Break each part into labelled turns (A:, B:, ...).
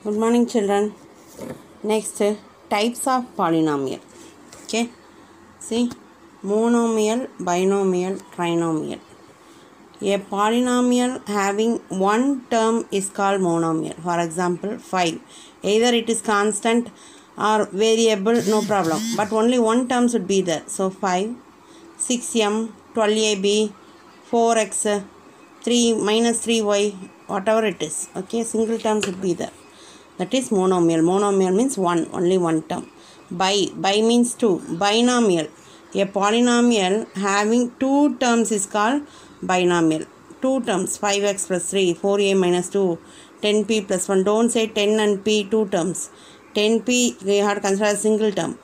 A: Good morning, children. Next, types of polynomial. Okay, see, monomial, binomial, trinomial. A polynomial having one term is called monomial. For example, 5. Either it is constant or variable, no problem, but only one term should be there. So 5, 6m, 12ab, 4x, 3 minus 3y, whatever it is. Okay, single term should be there. That is monomial. Monomial means one, only one term. Bi means two. Binomial. A polynomial having two terms is called binomial. Two terms, 5x plus 3, 4a minus 2, 10p plus 1. Don't say 10 and p, two terms. 10p we have to consider a single term.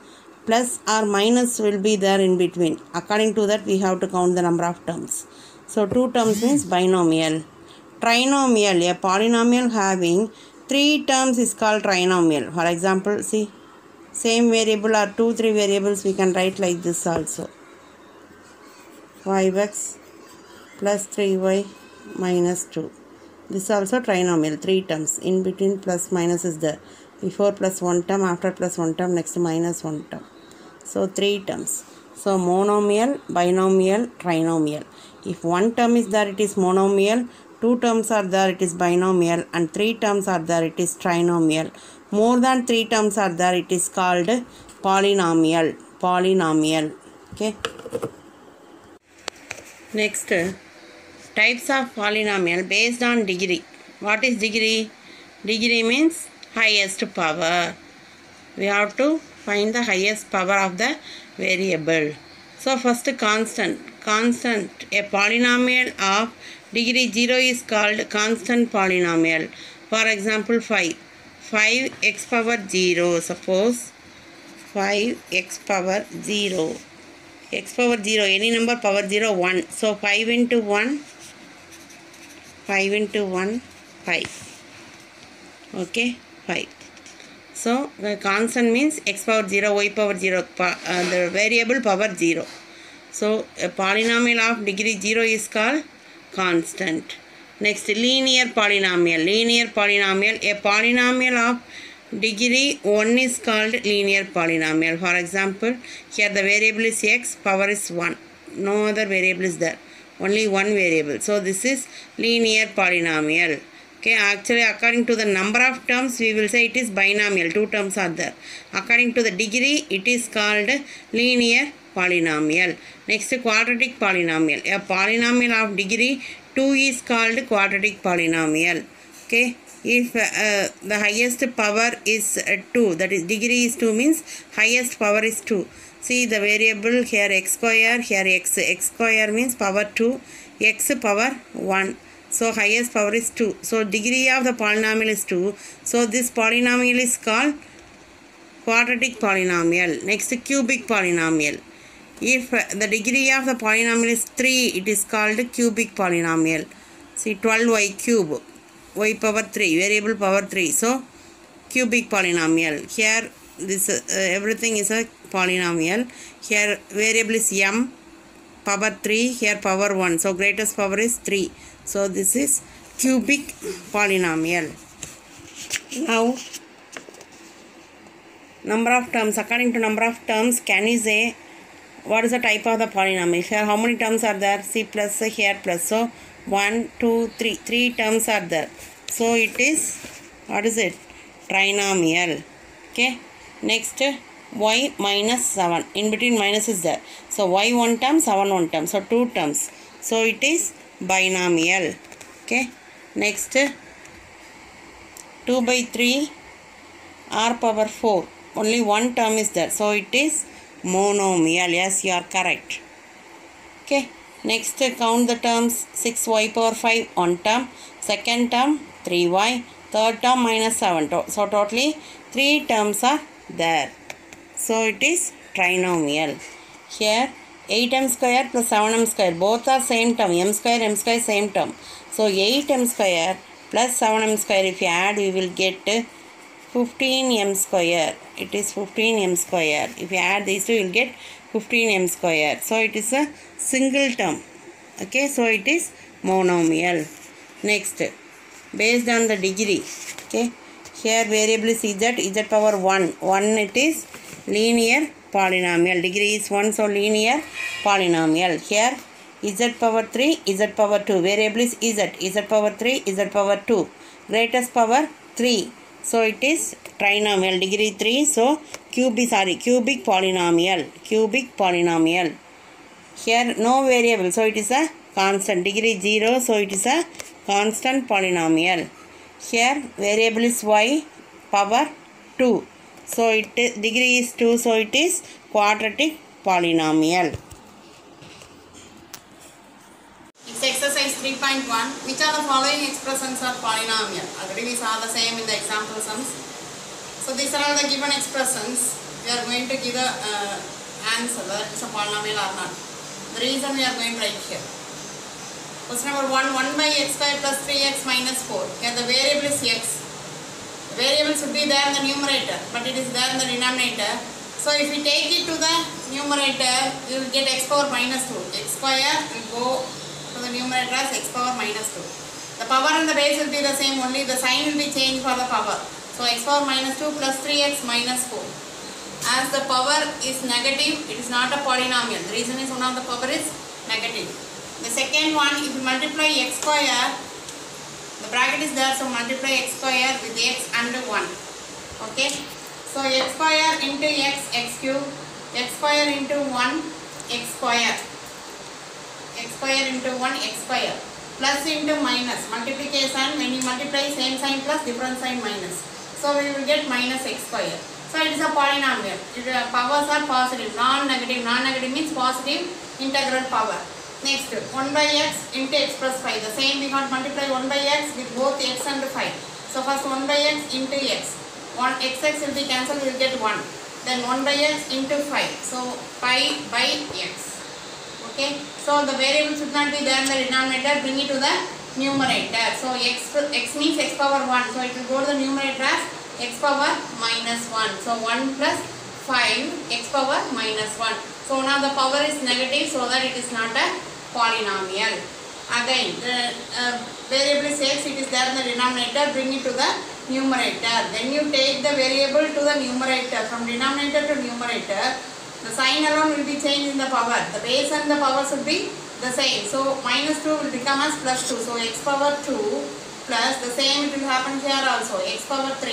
A: Plus or minus will be there in between. According to that, we have to count the number of terms. So, two terms means binomial. Trinomial. A polynomial having three terms is called trinomial. For example, see, same variable or 2-3 variables we can write like this also. 5x plus 3y minus 2. This also trinomial, three terms. In between plus minus is there. Before plus one term, after plus one term, next minus one term. So, three terms. So, monomial, binomial, trinomial. If one term is there, it is monomial. Two terms are there, it is binomial, and three terms are there, it is trinomial. More than three terms are there, it is called polynomial. Polynomial. Okay. Next, types of polynomial based on degree. What is degree? Degree means highest power. We have to find the highest power of the variable. So, first constant. Constant. A polynomial of degree 0 is called constant polynomial. For example, 5. 5x power 0. Suppose 5x power 0. X power 0. Any number power 0, 1. So, 5 into 1. 5 into 1. 5. Okay. 5. So, the constant means x power 0, y power 0. The variable power 0. So, a polynomial of degree 0 is called constant. Next, linear polynomial. Linear polynomial. A polynomial of degree 1 is called linear polynomial. For example, here the variable is x, power is 1. No other variable is there. Only one variable. So, this is linear polynomial. Okay, actually according to the number of terms, we will say it is binomial. Two terms are there. According to the degree, it is called linear polynomial. Next, quadratic polynomial. A polynomial of degree 2 is called quadratic polynomial. Okay, if the highest power is 2, that is degree is 2 means highest power is 2. See the variable here x square, here x. X square means power 2, x power 1. So, highest power is 2. So, degree of the polynomial is 2. So, this polynomial is called quadratic polynomial. Next, cubic polynomial. If the degree of the polynomial is 3, it is called cubic polynomial. See, 12y cube, y power 3, variable power 3. So, cubic polynomial. Here, this everything is a polynomial. Here, variable is m, power 3, here power 1. So, greatest power is 3. So, this is cubic polynomial. Now, number of terms. According to number of terms, can you say what is the type of the polynomial? Here, how many terms are there? C plus, here plus. So, 1, 2, 3. 3 terms are there. So, it is, what is it? Trinomial. Okay. Next, y minus 7. In between minus is there. So, y 1 term, 7 1 term. So, 2 terms. So, it is binomial. Okay. Next, 2 by 3 r power 4. Only one term is there. So, it is monomial. Yes, you are correct. Okay. Next, count the terms. 6y power 5, one term. Second term, 3y. Third term, minus 7. So, totally 3 terms are there. So, it is trinomial. Here, 8m square plus 7m square. Both are same term. M square, same term. So, 8m square plus 7m square. If you add, we will get 15m square. It is 15m square. If you add these two, you will get 15m square. So, it is a single term. Okay. So, it is monomial. Next, based on the degree. Okay. Here variable is z power 1. 1 it is linear polynomial. Degree is 1, so linear polynomial. Here z power 3, z power 2. Variable is z power 3, z power 2. Greatest power 3. So it is trinomial. Degree 3, so cubic polynomial. Cubic polynomial. Here no variable, so it is a constant. Degree 0, so it is a constant polynomial. Here variable is y power 2. So degree is 2, so it is quadratic polynomial. It's exercise 3.1. Which are the following expressions are polynomial? Already we saw the same in the example sums. So these are all the given expressions. We are going to give the answer whether it's a polynomial or not. The reason we are going to write here. Question number 1, 1 by x square plus 3x minus 4. Here the variable is x. The variable should be there in the numerator, but it is there in the denominator. So if we take it to the numerator, we will get x power minus 2. X square will go to the numerator as x power minus 2. The power and the base will be the same, only the sign will be changed for the power. So x power minus 2 plus 3x minus 4. As the power is negative, it is not a polynomial. The reason is one of the power is negative. The second one, if you multiply x square, the bracket is there, so multiply x square with x and 1. Okay. So x square into x, x cube, x square into 1, x square. X square into 1, x square. Plus into minus. Multiplication, when you multiply, same sign plus, different sign minus. So we will get minus x square. So it is a polynomial. Powers are positive, non-negative. Non-negative means positive integral power. Next, 1 by x into x plus 5. The same we can't multiply 1 by x with both x and 5. So first 1 by x into x. 1 xx will be cancelled, we will get 1. Then 1 by x into 5. So pi by x. Okay. So the variable should not be there in the denominator. Bring it to the numerator. So x means x power 1. So it will go to the numerator as x power minus 1. So 1 plus 5 x power minus 1. So now the power is negative, so that it is not a polynomial. Again, the variable is x, it is there in the denominator, bring it to the numerator. Then you take the variable to the numerator, from denominator to numerator, the sign alone will be changed in the power. The base and the power should be the same. So minus 2 will become as plus 2. So x power 2 plus, the same it will happen here also, x power 3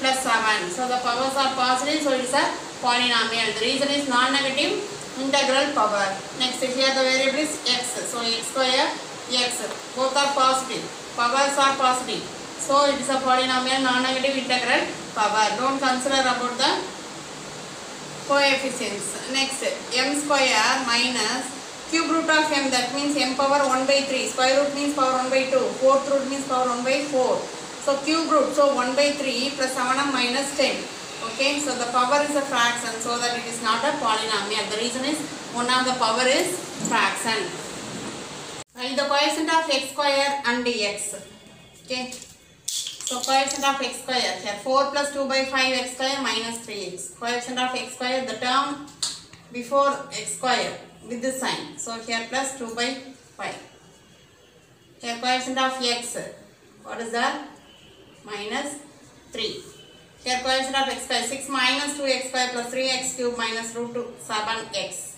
A: plus 7. So the powers are positive, so it is a polynomial. The reason is non-negative integral power. Next, here the variable is x. So x square, x. Both are positive. Powers are positive. So it is a polynomial, non-negative integral power. Don't consider about the coefficients. Next, m square minus cube root of m. That means m power 1 by 3. Square root means power 1 by 2. Fourth root means power 1 by 4. So cube root. So 1 by 3 plus 7m minus 10. Okay, so the power is a fraction, so that it is not a polynomial. The reason is one of the power is fraction. Find the coefficient of x square and x. Okay, so coefficient of x square here 4 plus 2 by 5 x square minus 3x. Coefficient of x square, the term before x square with this sign. So here plus 2 by 5. Here coefficient of x, what is that? Minus 3. Here coefficient of x square 6 minus 2x square plus 3x cube minus root 2 7x.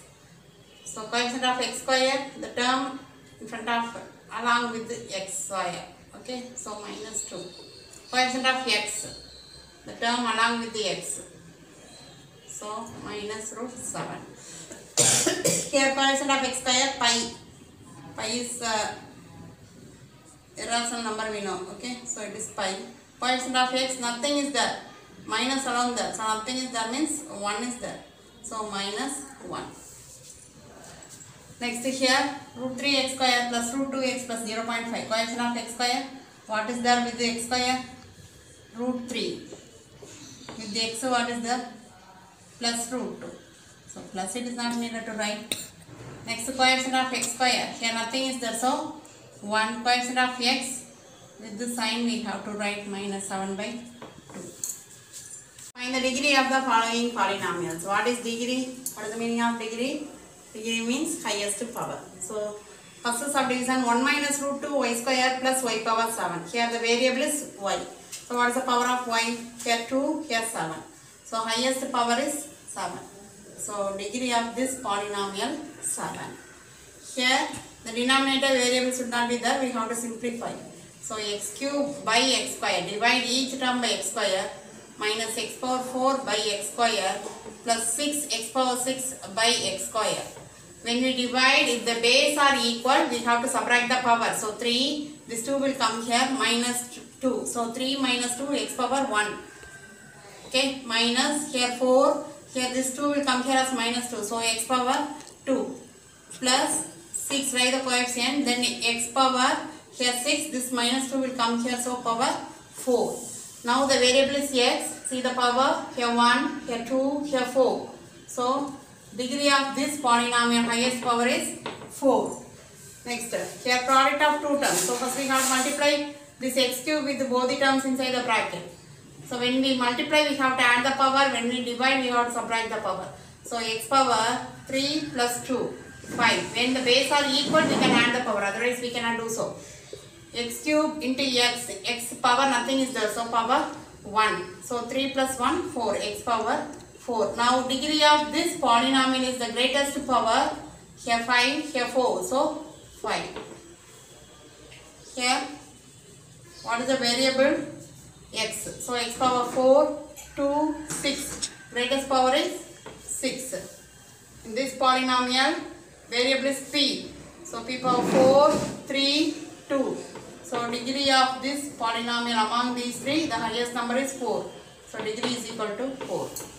A: So coefficient of x square, the term in front of along with the x square. Okay, so minus 2. Coefficient of x, the term along with the x. So minus root 7. Here coefficient of x square pi. Pi is irrational number we know. Okay, so it is pi. Coefficient of x, nothing is there. Minus along there. So nothing is there means 1 is there. So minus 1. Next here root 3x square plus root 2x plus 0.5. Coefficient of x square. What is there with the x square? Root 3. With the x, what is there? Plus root 2. So plus it is not needed to write. Next coefficient of x square. Here nothing is there. So 1 coefficient of x. With the sign we have to write minus 7 by 2. Find the degree of the following polynomials. What is degree? What is the meaning of degree? Degree means highest power. So first subdivision 1 minus root 2 y square plus y power 7. Here the variable is y. So what is the power of y? Here 2, here 7. So highest power is 7. So degree of this polynomial 7. Here the denominator variable should not be there. We have to simplify. So x cube by x square. Divide each term by x square. Minus x power 4 by x square. Plus 6 x power 6 by x square. When we divide, if the base are equal, we have to subtract the power. So 3, this 2 will come here, minus 2. So 3 minus 2, x power 1. Okay, minus here 4, here this 2 will come here as minus 2. So x power 2. Plus 6, write the coefficient, then x power, here 6, this minus 2 will come here, so power 4. Now the variable is x, see the power, here 1, here 2, here 4. So degree of this polynomial highest power is 4. Next, here product of two terms. So first we have to multiply this x cube with both the terms inside the bracket. So when we multiply, we have to add the power. When we divide, we have to subtract the power. So x power 3 plus 2, 5. When the base are equal, we can add the power. Otherwise, we cannot do so. X cube into x power nothing is there. So power 1. So 3 plus 1, 4. X power 4. Now degree of this polynomial is the greatest power. Here 5, here 4. So 5. Here, what is the variable? X. So x power 4, 2, 6. Greatest power is 6. In this polynomial, variable is p. So p power 4, 3, 2. So degree of this polynomial among these three, the highest number is 4. So degree is equal to 4.